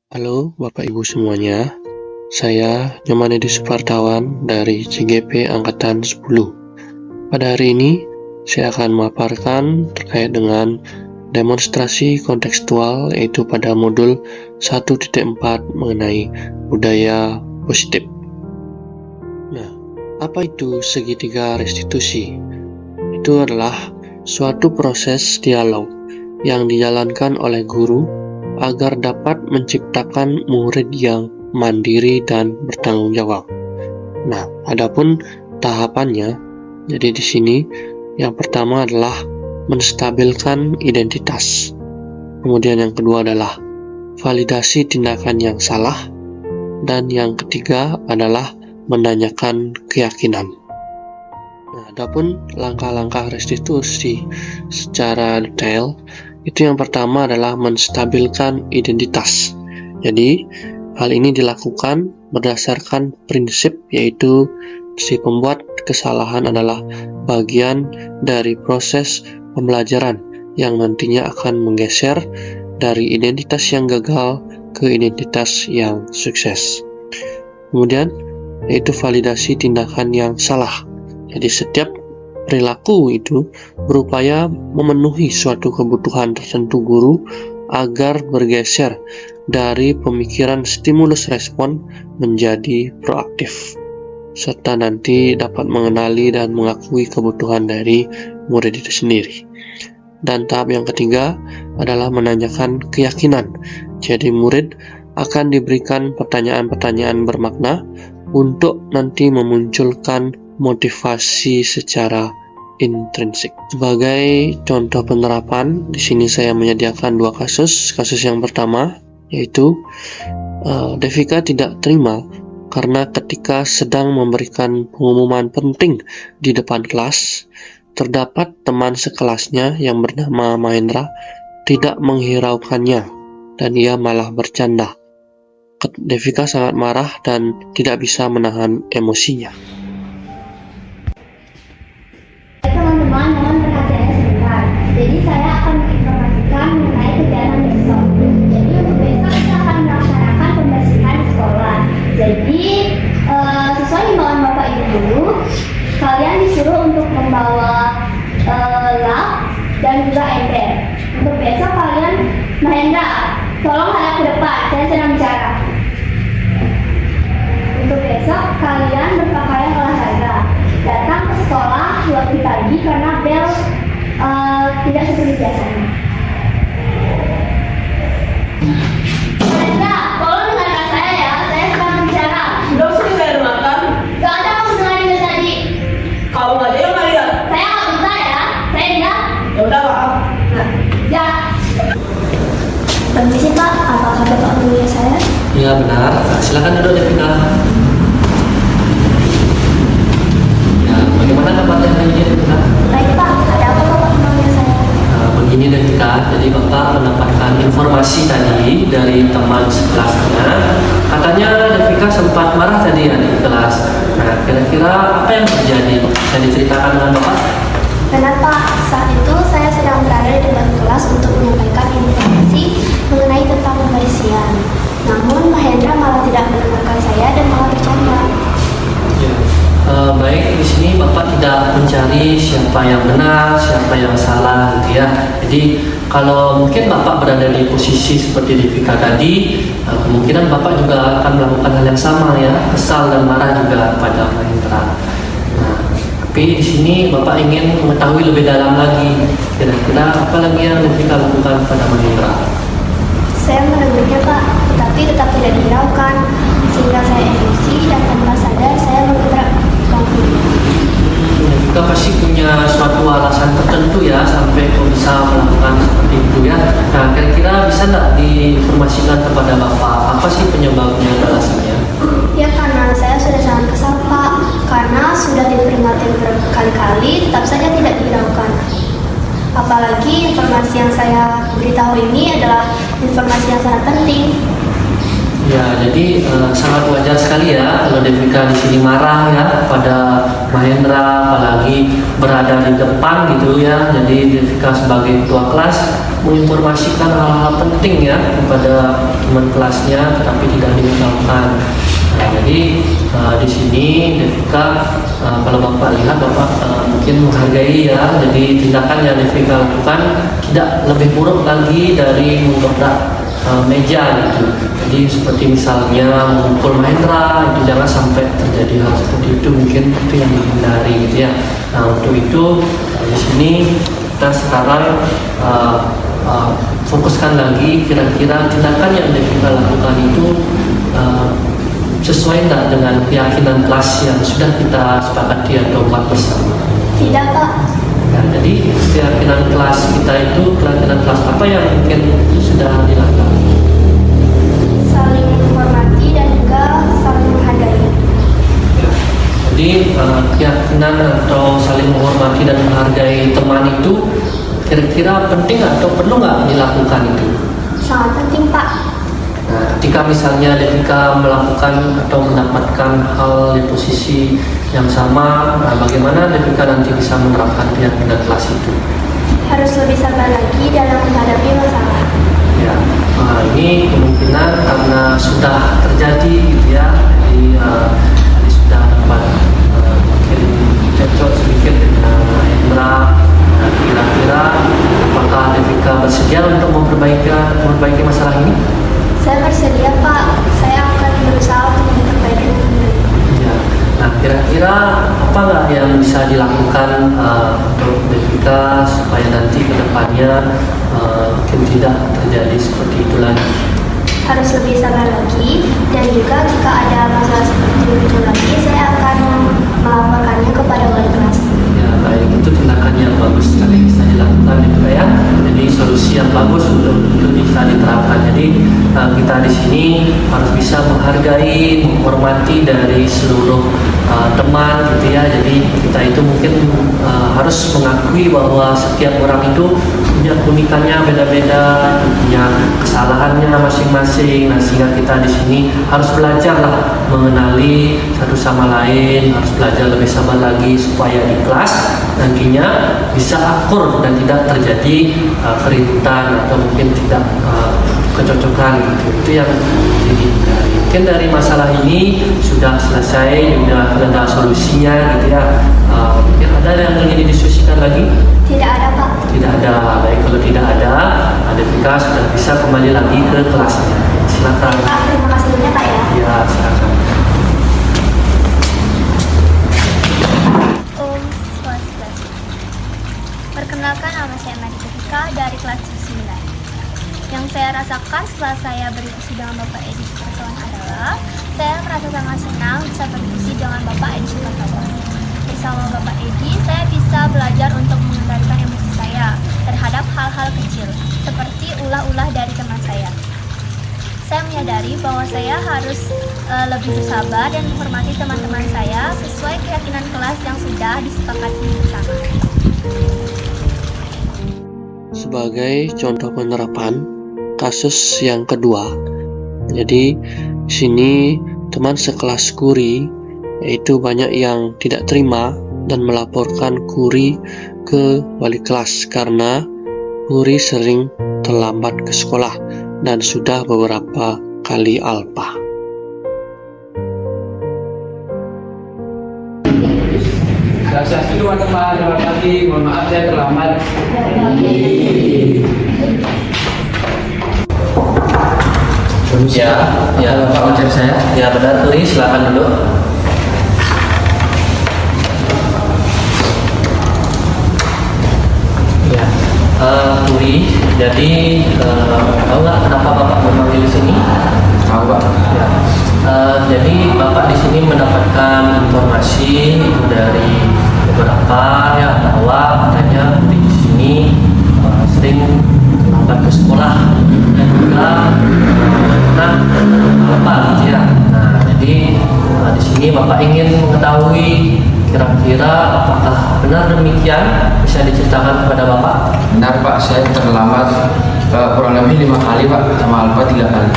Halo Bapak Ibu semuanya, saya Nyoman Edi Supartawan dari CGP Angkatan 10. Pada hari ini, saya akan memaparkan terkait dengan demonstrasi kontekstual, yaitu pada modul 1.4 mengenai budaya positif. Nah, apa itu segitiga restitusi? Itu adalah suatu proses dialog yang dijalankan oleh guru agar dapat menciptakan murid yang mandiri dan bertanggung jawab. Nah, adapun tahapannya, jadi di sini yang pertama adalah menstabilkan identitas. Kemudian yang kedua adalah validasi tindakan yang salah, dan yang ketiga adalah menanyakan keyakinan. Nah, adapun langkah-langkah restitusi secara detail, itu yang pertama adalah menstabilkan identitas. Jadi, hal ini dilakukan berdasarkan prinsip, yaitu si pembuat kesalahan adalah bagian dari proses pembelajaran yang nantinya akan menggeser dari identitas yang gagal ke identitas yang sukses. Kemudian, yaitu validasi tindakan yang salah. Jadi, setiap perilaku itu berupaya memenuhi suatu kebutuhan tertentu guru agar bergeser dari pemikiran stimulus respon menjadi proaktif, serta nanti dapat mengenali dan mengakui kebutuhan dari murid itu sendiri. Dan tahap yang ketiga adalah menanyakan keyakinan. Jadi murid akan diberikan pertanyaan-pertanyaan bermakna untuk nanti memunculkan motivasi secara intrinsik. Sebagai contoh penerapan, di sini saya menyediakan dua kasus. Kasus yang pertama yaitu Devika tidak terima karena ketika sedang memberikan pengumuman penting di depan kelas, terdapat teman sekelasnya yang bernama Mahendra tidak menghiraukannya dan ia malah bercanda. Devika sangat marah dan tidak bisa menahan emosinya. Teman-teman, mohon perhatiannya sebentar. Jadi saya akan menginformasikan mengenai kegiatan besok. Jadi untuk besok kita akan melaksanakan pembersihan di sekolah. Jadi sesuai himbauan Bapak Ibu, kalian disuruh untuk membawa lap dan juga ember. Untuk besok kalian, Mahendra, tolong hadap ke depan. Saya sedang bicara. Untuk besok kalian berpakaian olahraga. Datang ke sekolah lebih pagi karena bel tidak seperti biasanya. Mahendra, tolong dengarkan saya ya. Saya sedang bicara. Sudah sering saya dengarkan. Gak ada kamu dengarin dari tadi. Kalau nggak ada yang nggak lihat. Saya nggak minta ya. Saya bilang. Ya udah maaf. Nah, ya. Permisi Pak, apakah Bapak mendengar saya? Ya benar, silakan duduk Devika. Ya, bagaimana kabarnya hari ini Devika? Baik Pak, ada apa Bapak memanggil saya? Begini Devika, jadi Bapak mendapatkan informasi tadi dari teman sekelasnya. Katanya Devika sempat marah tadi ya di kelas. Nah, kira-kira apa yang terjadi? Bisa diceritakan dengan Bapak? Benar Pak, saat itu saya sedang berada di depan kelas untuk menyampaikan informasi mengenai tentang pembersihan. Namun Mahendra malah tidak mendengarkan saya dan malah bercanda. Ya. Baik, di sini Bapak tidak mencari siapa yang benar, siapa yang salah gitu ya. Jadi kalau mungkin Bapak berada di posisi seperti Devika tadi, kemungkinan Bapak juga akan melakukan hal yang sama ya, kesal dan marah juga pada Mahendra. Nah, tapi di sini Bapak ingin mengetahui lebih dalam lagi, kira-kira apa lagi yang Devika lakukan pada Mahendra? Saya menegurnya Pak, tetapi tetap tidak dihiraukan, sehingga saya emosi dan tanpa sadar saya menggebrak bangku. Devika pasti punya suatu alasan tertentu ya sampai kok bisa melakukan seperti itu ya. Nah, kira-kira bisa nggak diinformasikan kepada Bapak apa sih penyebabnya, alasannya? Ya karena saya sudah sangat kesal Pak, karena sudah diperingatkan berkali-kali, tetap saja tidak dihiraukan. Apalagi informasi yang saya beritahu ini adalah informasi yang sangat penting. Ya, jadi sangat wajar sekali ya kalau Devika di sini marah ya pada Mahendra, apalagi berada di depan gitu ya. Jadi Devika sebagai ketua kelas menginformasikan hal-hal penting ya kepada teman kelasnya tetapi tidak dihiraukan. Jadi di sini Devika, kalau Bapak lihat, Bapak mungkin menghargai ya. Jadi tindakan yang Devika lakukan tidak lebih buruk lagi dari menggebrak meja gitu. Jadi seperti misalnya memukul Mahendra, itu jangan sampai terjadi hal seperti itu, mungkin itu yang dihindari gitu ya. Nah, untuk itu di sini kita sekarang fokuskan lagi kira-kira tindakan yang Devika lakukan itu sesuai nggak dengan keyakinan kelas yang sudah kita sepakati atau buat bersama? Tidak, Pak. Nah, jadi keyakinan kelas kita itu keyakinan kelas apa yang mungkin sudah dilakukan? Saling menghormati dan juga saling menghargai. Jadi keyakinan atau saling menghormati dan menghargai teman itu kira-kira penting atau perlu nggak dilakukan itu? Sangat penting, Pak. Nah, ketika misalnya Devika melakukan atau mendapatkan hal di posisi yang sama, bagaimana Devika nanti bisa menerapkan keyakinan kelas itu? Harus lebih sabar lagi dalam menghadapi masalah. Ya, ini kemungkinan karena sudah terjadi gitu ya. Jadi tadi sudah dapat mungkin cocok sedikit dengan Hendra. Nah, kira-kira apakah Devika bersedia untuk memperbaiki masalah ini? Saya bersedia, Pak. Saya akan berusaha untuk memperbaiki diri. Ya. Nah, kira-kira apa nggak yang bisa dilakukan untuk Devika supaya nanti ke depannya mungkin tidak terjadi seperti itu lagi? Harus lebih sabar lagi, dan juga jika ada masalah seperti itu lagi, saya akan melaporkannya kepada wali kelas. Ya, baik, itu tindakan yang bagus sekali bisa dilakukan itu ya. Jadi solusi yang bagus untuk itu bisa diterapkan. Jadi kita di sini harus bisa menghargai, menghormati dari seluruh teman gitu ya. Jadi kita itu mungkin harus mengakui bahwa setiap orang itu punya keunikannya beda-beda, punya kesalahannya masing-masing. Nah, sehingga kita di sini harus belajar lah mengenali satu sama lain, harus belajar lebih sabar lagi supaya di kelas nantinya bisa akur dan tidak terjadi keributan atau mungkin tidak kecocokan gitu. Itu yang dihindari. Mungkin dari masalah ini sudah selesai, sudah ada solusinya gitu ya. Mungkin ada yang ingin didiskusikan lagi? Tidak ada, Pak. Tidak ada. Baik, kalau tidak ada, Devika sudah bisa kembali lagi ke kelasnya. Silakan. Pak, terima kasih banyak, Pak ya. Ya, silakan. Om Swastiastu. Perkenalkan, nama saya Mary Devika dari kelas 9. Yang saya rasakan setelah saya berdiskusi dengan Bapak Edi Supartawan adalah saya merasa sangat senang bisa berdiskusi dengan Bapak Edi Supartawan. Bersama Bapak Edi, saya bisa belajar untuk mengendalikan emosi saya terhadap hal-hal kecil, seperti ulah-ulah dari teman saya. Saya menyadari bahwa saya harus lebih bersabar dan menghormati teman-teman saya sesuai keyakinan kelas yang sudah disepakati bersama. Sebagai contoh penerapan kasus yang kedua, jadi di sini teman sekelas Kuri yaitu banyak yang tidak terima dan melaporkan Kuri ke wali kelas karena Kuri sering terlambat ke sekolah dan sudah beberapa kali alpa. Swastiastu teman-teman, selamat pagi. Mohon maaf saya terlambat. Ya, Pak ngajar saya. Ya, benar, Kuri, silakan duduk. Ya, Kuri, jadi tahu nggak kenapa Bapak memanggil di sini? Tahu, Pak. Ya. Jadi Bapak di sini mendapatkan informasi itu dari beberapa ya bahwa katanya di sini sering terlambat ke sekolah dan juga apa gitu ya. Nah, jadi di sini Bapak ingin mengetahui kira-kira apakah benar demikian, bisa diceritakan kepada Bapak? Benar, Pak, saya terlambat kurang lebih 5 kali, Pak, sama alfa 3 kali.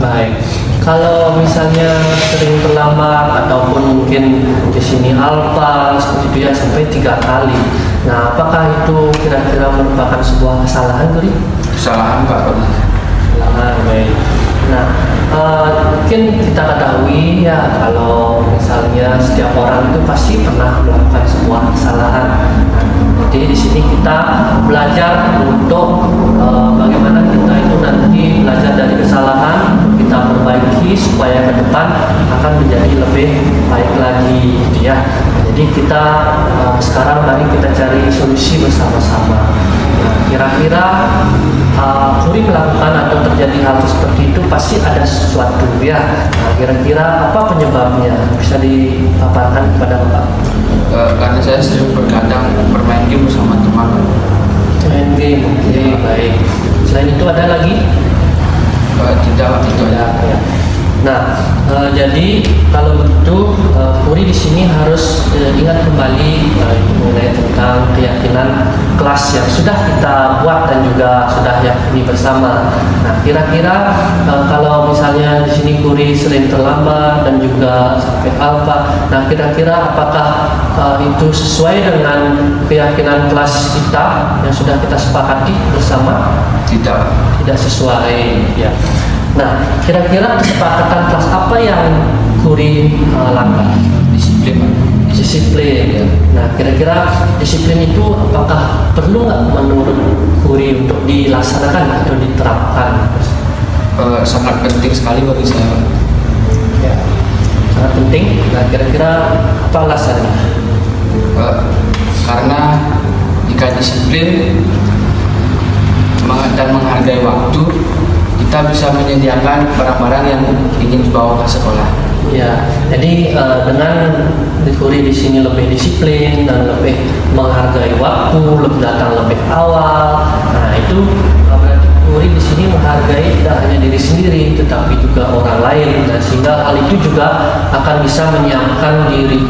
Baik, kalau misalnya sering terlambat ataupun mungkin di sini alfa seperti itu ya sampai 3 kali. Nah, apakah itu kira-kira merupakan sebuah kesalahan, Guri? Kesalahan, Pak. Kesalahan, baik. mungkin kita ketahui ya kalau misalnya setiap orang itu pasti pernah melakukan sebuah kesalahan. Nah, jadi di sini kita belajar untuk bagaimana kita itu nanti belajar dari kesalahan, kita perbaiki supaya ke depan akan menjadi lebih baik lagi, gitu ya. Jadi kita sekarang mari kita cari solusi bersama-sama. Nah, kira-kira Kuri melakukan atau terjadi hal seperti itu pasti ada sesuatu ya. Nah, kira-kira apa penyebabnya? Bisa dipaparkan kepada Bapak? Karena saya sering bergadang bermain game bersama teman. Main game, oke, baik. Selain itu ada lagi? Tidak, itu aja. Ya. Nah, jadi kalau begitu Kuri di sini harus ingat kembali mengenai tentang keyakinan kelas yang sudah kita buat dan juga sudah yakini bersama. Nah, kira-kira kalau misalnya di sini Kuri sering terlambat dan juga sampai alfa, nah kira-kira apakah itu sesuai dengan keyakinan kelas kita yang sudah kita sepakati bersama? Tidak sesuai, ya. Nah, kira-kira kesepakatan kelas apa yang Kuri langgar? Disiplin. Ya. Nah, kira-kira disiplin itu apakah perlu nggak menurut Kuri untuk dilaksanakan atau diterapkan? Sangat penting sekali bagi saya. Ya, sangat penting. Nah, kira-kira apa alasannya? Karena jika disiplin dan menghargai waktu, kita bisa menyediakan barang-barang yang ingin dibawa ke sekolah. Ya, jadi dengan Kuri di sini lebih disiplin dan lebih menghargai waktu, lebih datang lebih awal. Nah, itu berarti Kuri di sini menghargai tidak hanya diri sendiri, tetapi juga orang lain. Nah, sehingga hal itu juga akan bisa menyiapkan diri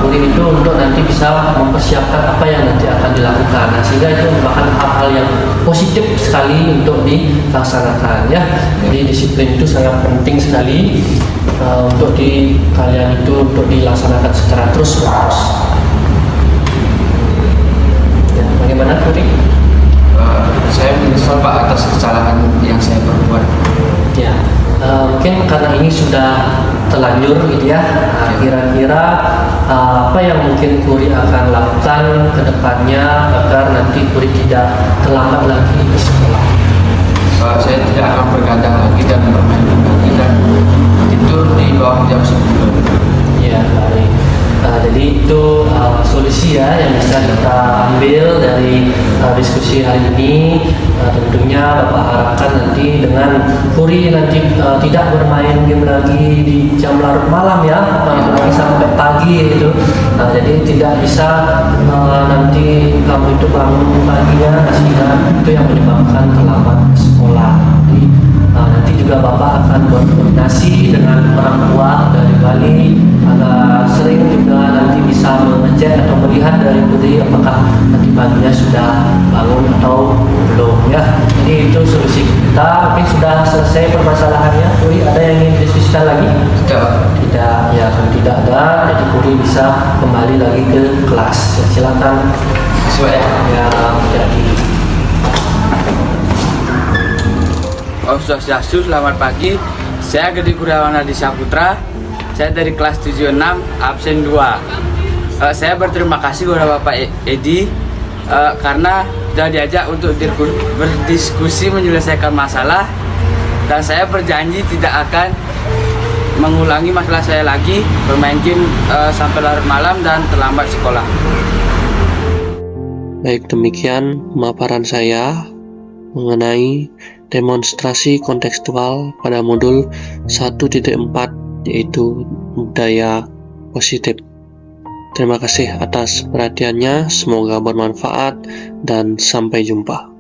Kuri itu untuk nanti bisa mempersiapkan apa yang nanti akan dilakukan. Nah, sehingga itu merupakan hal-hal yang positif sekali untuk dilaksanakan ya. Jadi disiplin itu sangat penting sekali untuk di kalian itu untuk dilaksanakan secara terus-menerus. Ya, bagaimana Kuri? Saya menyesal Pak atas kesalahan yang saya perbuat. Ya, mungkin karena ini sudah terlanjur gitu ya. Nah, kira-kira apa yang mungkin Kuri akan lakukan ke depannya agar nanti Kuri tidak terlambat lagi ke sekolah? Saya tidak akan bergadang lagi dan bermain lagi dan tidur di bawah jam 10. Ya, baik. Jadi itu solusi ya yang bisa kita ambil dari diskusi hari ini. Tentunya Bapak harapkan nanti dengan Kuri nanti tidak bermain game lagi di jam larut malam ya, apalagi sampai pagi gitu. Jadi tidak bisa nanti kamu itu bangun paginya sehingga itu yang menyebabkan terlambat ke sekolah. Jadi nanti juga Bapak akan berkoordinasi dengan orang tua dari Bali agar sering juga nanti bisa mengecek atau melihat dari Kuri apakah nanti paginya sudah bangun atau belum ya. Jadi itu solusi kita. Mungkin sudah selesai permasalahannya. Kuri ada yang ingin diskusikan lagi? Tidak, ya kan tidak ada. Jadi Kuri bisa kembali lagi ke kelas. Ya, silakan. Ya, jadi. Swastiastu, selamat pagi. Saya Gede Kurniawan Hadi Saputra. Saya dari kelas 76 absen 2. Saya berterima kasih kepada Bapak Edi karena sudah diajak untuk berdiskusi menyelesaikan masalah, dan saya berjanji tidak akan mengulangi masalah saya lagi bermain game sampai larut malam dan terlambat sekolah. Baik, demikian pemaparan saya mengenai demonstrasi kontekstual pada modul 1.4 yaitu budaya positif. Terima kasih atas perhatiannya, semoga bermanfaat dan sampai jumpa.